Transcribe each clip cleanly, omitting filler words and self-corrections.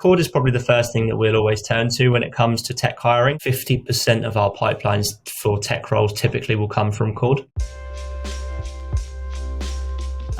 Cord is probably the first thing that we'll always turn to when it comes to tech hiring. 50% of our pipelines for tech roles typically will come from Cord.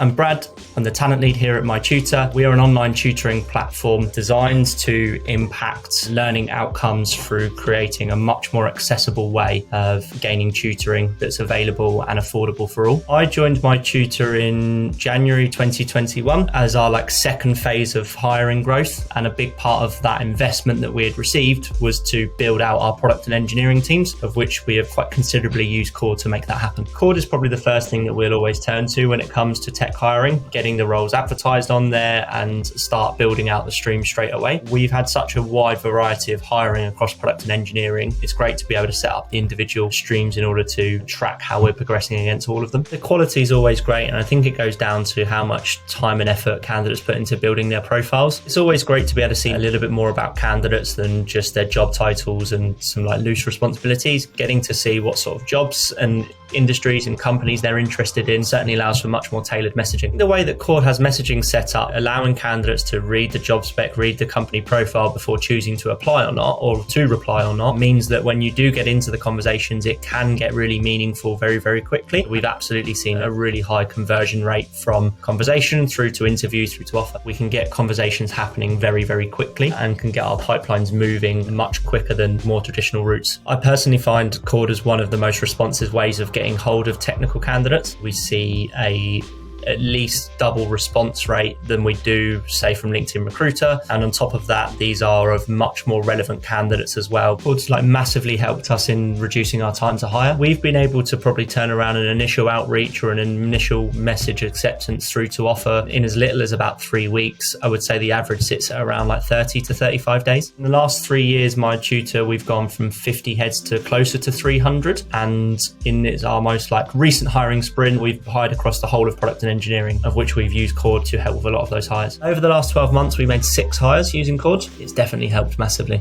I'm Brad. I'm the talent lead here at MyTutor. We are an online tutoring platform designed to impact learning outcomes through creating a much more accessible way of gaining tutoring that's available and affordable for all. I joined MyTutor in January 2021 as our second phase of hiring growth, and a big part of that investment that we had received was to build out our product and engineering teams, of which we have quite considerably used Cord to make that happen. Cord is probably the first thing that we'll always turn to when it comes to tech hiring, getting the roles advertised on there and start building out the stream straight away. We've had such a wide variety of hiring across product and engineering. It's great to be able to set up the individual streams in order to track how we're progressing against all of them. The quality is always great, and I think it goes down to how much time and effort candidates put into building their profiles. It's always great to be able to see a little bit more about candidates than just their job titles and some loose responsibilities. Getting to see what sort of jobs and industries and companies they're interested in certainly allows for much more tailored messaging. The way that Cord has messaging set up, allowing candidates to read the job spec, read the company profile before choosing to apply or not, or to reply or not, means that when you do get into the conversations, it can get really meaningful very, very quickly. We've absolutely seen a really high conversion rate from conversation through to interview, through to offer. We can get conversations happening very, very quickly and can get our pipelines moving much quicker than more traditional routes. I personally find Cord as one of the most responsive ways of getting hold of technical candidates. We see at least double response rate than we do, say, from LinkedIn Recruiter. And on top of that, these are of much more relevant candidates as well. Cord's massively helped us in reducing our time to hire. We've been able to probably turn around an initial outreach or an initial message acceptance through to offer in as little as about 3 weeks. I would say the average sits at around 30 to 35 days. In the last 3 years, MyTutor, we've gone from 50 heads to closer to 300. And in our most recent hiring sprint, we've hired across the whole of product and engineering, of which we've used Cord to help with a lot of those hires. Over the last 12 months, we made 6 hires using Cord. It's definitely helped massively.